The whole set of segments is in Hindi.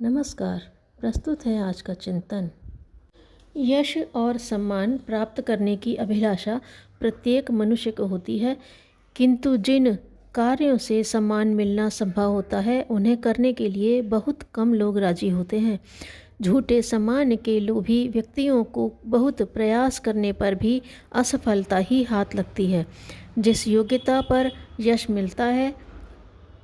नमस्कार। प्रस्तुत है आज का चिंतन। यश और सम्मान प्राप्त करने की अभिलाषा प्रत्येक मनुष्य को होती है, किंतु जिन कार्यों से सम्मान मिलना संभव होता है उन्हें करने के लिए बहुत कम लोग राजी होते हैं। झूठे सम्मान के लोभी व्यक्तियों को बहुत प्रयास करने पर भी असफलता ही हाथ लगती है। जिस योग्यता पर यश मिलता है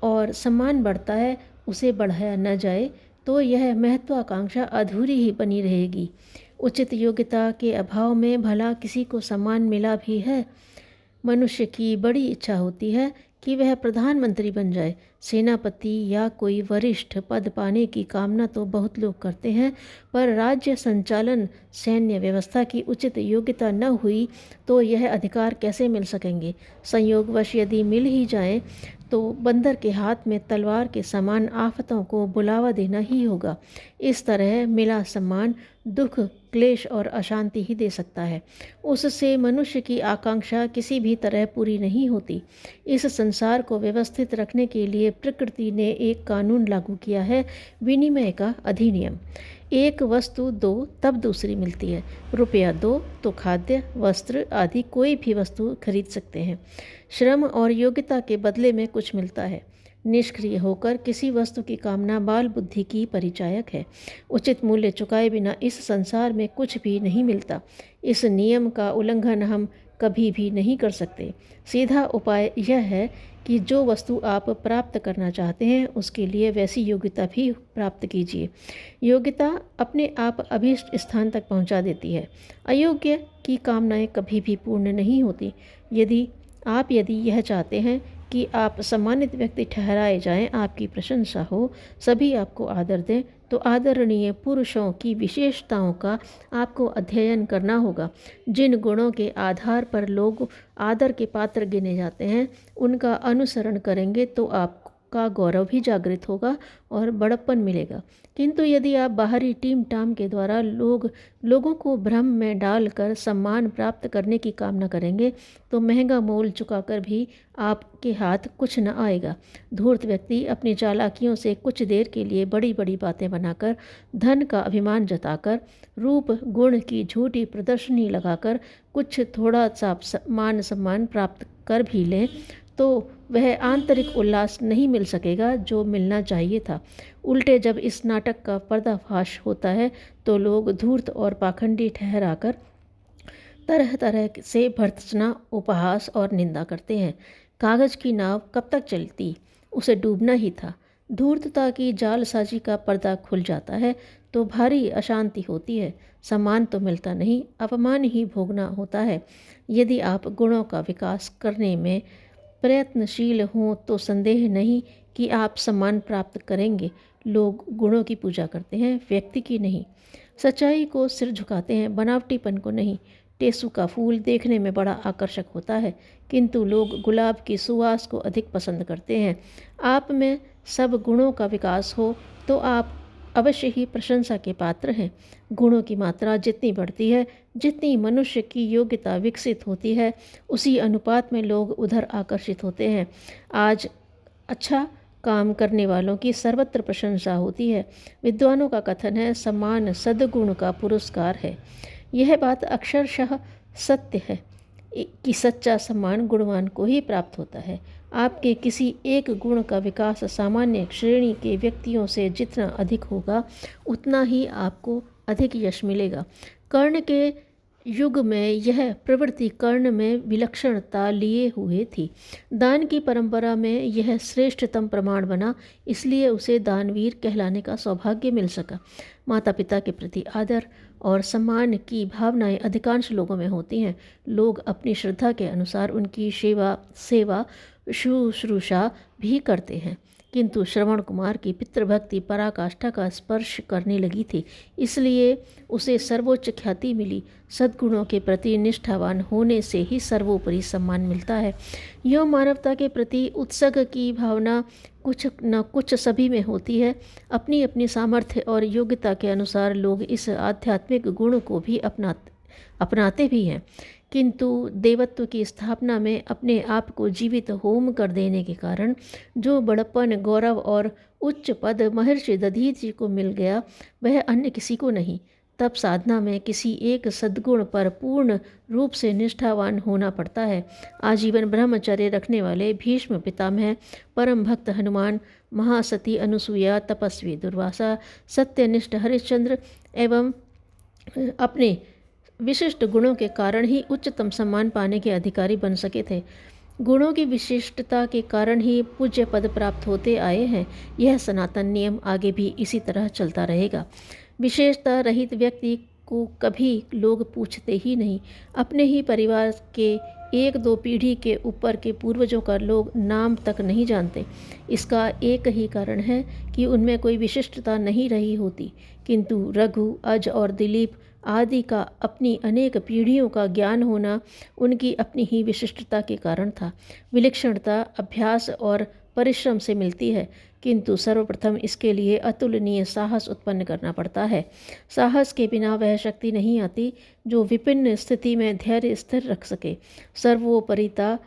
और सम्मान बढ़ता है उसे बढ़ाया न जाए तो यह महत्वाकांक्षा अधूरी ही बनी रहेगी। उचित योग्यता के अभाव में भला किसी को सम्मान मिला भी है। मनुष्य की बड़ी इच्छा होती है कि वह प्रधानमंत्री बन जाए, सेनापति या कोई वरिष्ठ पद पाने की कामना तो बहुत लोग करते हैं, पर राज्य संचालन, सैन्य व्यवस्था की उचित योग्यता न हुई तो यह अधिकार कैसे मिल सकेंगे। संयोगवश यदि मिल ही जाए तो बंदर के हाथ में तलवार के समान आफतों को बुलावा देना ही होगा। इस तरह मिला सम्मान दुख, क्लेश और अशांति ही दे सकता है। उससे मनुष्य की आकांक्षा किसी भी तरह पूरी नहीं होती। इस संसार को व्यवस्थित रखने के लिए प्रकृति ने एक कानून लागू किया है, विनिमय का अधिनियम। एक वस्तु दो तब दूसरी मिलती है। रुपया दो तो खाद्य, वस्त्र आदि कोई भी वस्तु खरीद सकते हैं। श्रम और योग्यता के बदले में कुछ मिलता है। निष्क्रिय होकर किसी वस्तु की कामना बाल बुद्धि की परिचायक है। उचित मूल्य चुकाए बिना इस संसार में कुछ भी नहीं मिलता। इस नियम का उल्लंघन हम कभी भी नहीं कर सकते। सीधा उपाय यह है कि जो वस्तु आप प्राप्त करना चाहते हैं उसके लिए वैसी योग्यता भी प्राप्त कीजिए। योग्यता अपने आप अभीष्ट स्थान तक पहुंचा देती है। अयोग्य की कामनाएं कभी भी पूर्ण नहीं होती। यदि यह चाहते हैं कि आप सम्मानित व्यक्ति ठहराए जाएं, आपकी प्रशंसा हो, सभी आपको आदर दें, तो आदरणीय पुरुषों की विशेषताओं का आपको अध्ययन करना होगा। जिन गुणों के आधार पर लोग आदर के पात्र गिने जाते हैं उनका अनुसरण करेंगे तो आपका गौरव भी जागृत होगा और बड़प्पन मिलेगा। किंतु यदि आप बाहरी टीम टाम के द्वारा लोगों को भ्रम में डालकर सम्मान प्राप्त करने की कामना करेंगे तो महंगा मोल चुकाकर भी आपके हाथ कुछ न आएगा। धूर्त व्यक्ति अपनी चालाकियों से कुछ देर के लिए बड़ी बड़ी बातें बनाकर, धन का अभिमान जताकर, रूप गुण की झूठी प्रदर्शनी लगाकर कुछ थोड़ा सा मान सम्मान प्राप्त कर भी लें तो वह आंतरिक उल्लास नहीं मिल सकेगा जो मिलना चाहिए था। उल्टे जब इस नाटक का पर्दाफाश होता है तो लोग धूर्त और पाखंडी ठहराकर तरह तरह से भर्त्सना, उपहास और निंदा करते हैं। कागज की नाव कब तक चलती, उसे डूबना ही था। धूर्तता की जालसाजी का पर्दा खुल जाता है तो भारी अशांति होती है। सम्मान तो मिलता नहीं, अपमान ही भोगना होता है। यदि आप गुणों का विकास करने में प्रयत्नशील हों तो संदेह नहीं कि आप सम्मान प्राप्त करेंगे। लोग गुणों की पूजा करते हैं, व्यक्ति की नहीं। सच्चाई को सिर झुकाते हैं, बनावटीपन को नहीं। टेसू का फूल देखने में बड़ा आकर्षक होता है, किंतु लोग गुलाब की सुवास को अधिक पसंद करते हैं। आप में सब गुणों का विकास हो तो आप अवश्य ही प्रशंसा के पात्र हैं। गुणों की मात्रा जितनी बढ़ती है, जितनी मनुष्य की योग्यता विकसित होती है, उसी अनुपात में लोग उधर आकर्षित होते हैं। आज अच्छा काम करने वालों की सर्वत्र प्रशंसा होती है। विद्वानों का कथन है, सम्मान सद्गुण का पुरस्कार है। यह बात अक्षरशः सत्य है कि सच्चा सम्मान गुणवान को ही प्राप्त होता है। आपके किसी एक गुण का विकास सामान्य श्रेणी के व्यक्तियों से जितना अधिक होगा उतना ही आपको अधिक यश मिलेगा। कर्ण के युग में यह प्रवृत्ति कर्ण में विलक्षणता लिए हुए थी। दान की परंपरा में यह श्रेष्ठतम प्रमाण बना, इसलिए उसे दानवीर कहलाने का सौभाग्य मिल सका। माता पिता के प्रति आदर और सम्मान की भावनाएं अधिकांश लोगों में होती हैं। लोग अपनी श्रद्धा के अनुसार उनकी सेवा शुश्रूषा भी करते हैं। किंतु श्रवण कुमार की पितृभक्ति पराकाष्ठा का स्पर्श करने लगी थी, इसलिए उसे सर्वोच्च ख्याति मिली। सद्गुणों के प्रति निष्ठावान होने से ही सर्वोपरि सम्मान मिलता है। यो मानवता के प्रति उत्सर्ग की भावना कुछ न कुछ सभी में होती है। अपनी अपनी सामर्थ्य और योग्यता के अनुसार लोग इस आध्यात्मिक गुण को भी अपनाते भी हैं। किंतु देवत्व की स्थापना में अपने आप को जीवित होम कर देने के कारण जो बड़प्पन, गौरव और उच्च पद महर्षि दधीचि को मिल गया, वह अन्य किसी को नहीं। तब साधना में किसी एक सद्गुण पर पूर्ण रूप से निष्ठावान होना पड़ता है। आजीवन ब्रह्मचर्य रखने वाले भीष्म पितामह, परम भक्त हनुमान, महासती अनुसुईया, तपस्वी दुर्वासा, सत्यनिष्ठ हरिश्चंद्र एवं अपने विशिष्ट गुणों के कारण ही उच्चतम सम्मान पाने के अधिकारी बन सके थे। गुणों की विशिष्टता के कारण ही पूज्य पद प्राप्त होते आए हैं। यह सनातन नियम आगे भी इसी तरह चलता रहेगा। विशेषता रहित व्यक्ति को कभी लोग पूछते ही नहीं। अपने ही परिवार के एक दो पीढ़ी के ऊपर के पूर्वजों का लोग नाम तक नहीं जानते। इसका एक ही कारण है कि उनमें कोई विशिष्टता नहीं रही होती। किंतु रघु, अज और दिलीप आदि का अपनी अनेक पीढ़ियों का ज्ञान होना उनकी अपनी ही विशिष्टता के कारण था। विलक्षणता अभ्यास और परिश्रम से मिलती है, किंतु सर्वप्रथम इसके लिए अतुलनीय साहस उत्पन्न करना पड़ता है। साहस के बिना वह शक्ति नहीं आती जो विभिन्न स्थिति में धैर्य स्थिर रख सके। सर्वोपरिता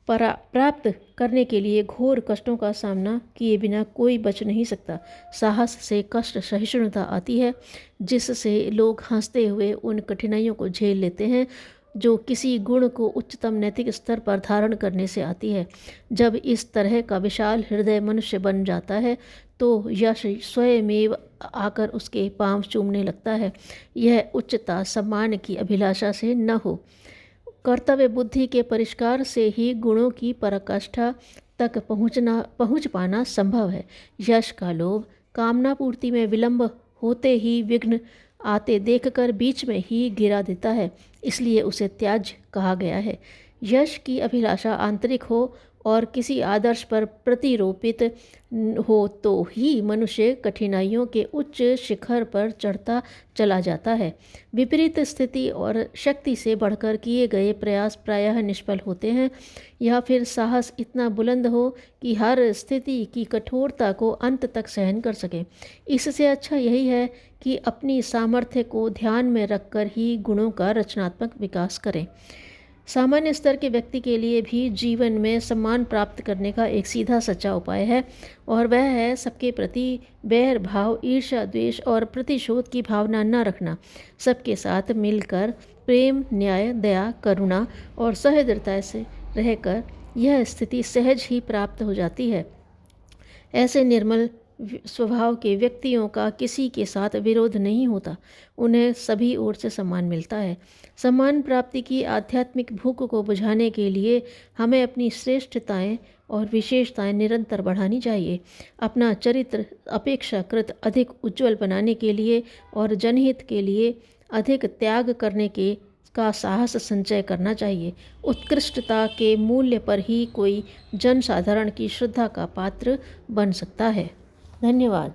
प्राप्त करने के लिए घोर कष्टों का सामना किए बिना कोई बच नहीं सकता। साहस से कष्ट सहिष्णुता आती है, जिससे लोग हंसते हुए उन कठिनाइयों को झेल लेते हैं जो किसी गुण को उच्चतम नैतिक स्तर पर धारण करने से आती है। जब इस तरह का विशाल हृदय मनुष्य बन जाता है तो यश स्वयमेव आकर उसके पांव चूमने लगता है। यह उच्चता सम्मान की अभिलाषा से न हो, कर्तव्य बुद्धि के परिष्कार से ही गुणों की पराकाष्ठा तक पहुँच पाना संभव है। यश का लोभ कामना पूर्ति में विलंब होते ही विघ्न आते देखकर बीच में ही गिरा देता है, इसलिए उसे त्याज्य कहा गया है। यश की अभिलाषा आंतरिक हो और किसी आदर्श पर प्रतिरोपित हो तो ही मनुष्य कठिनाइयों के उच्च शिखर पर चढ़ता चला जाता है। विपरीत स्थिति और शक्ति से बढ़कर किए गए प्रयास प्रायः निष्फल होते हैं, या फिर साहस इतना बुलंद हो कि हर स्थिति की कठोरता को अंत तक सहन कर सके। इससे अच्छा यही है कि अपनी सामर्थ्य को ध्यान में रखकर ही गुणों का रचनात्मक विकास करें। सामान्य स्तर के व्यक्ति के लिए भी जीवन में सम्मान प्राप्त करने का एक सीधा सच्चा उपाय है, और वह है सबके प्रति बैर भाव, ईर्ष्या, द्वेष और प्रतिशोध की भावना न रखना। सबके साथ मिलकर प्रेम, न्याय, दया, करुणा और सहृदयता से रहकर यह स्थिति सहज ही प्राप्त हो जाती है। ऐसे निर्मल स्वभाव के व्यक्तियों का किसी के साथ विरोध नहीं होता, उन्हें सभी ओर से सम्मान मिलता है। सम्मान प्राप्ति की आध्यात्मिक भूख को बुझाने के लिए हमें अपनी श्रेष्ठताएं और विशेषताएं निरंतर बढ़ानी चाहिए। अपना चरित्र अपेक्षाकृत अधिक उज्जवल बनाने के लिए और जनहित के लिए अधिक त्याग करने के का साहस संचय करना चाहिए। उत्कृष्टता के मूल्य पर ही कोई जनसाधारण की श्रद्धा का पात्र बन सकता है। धन्यवाद।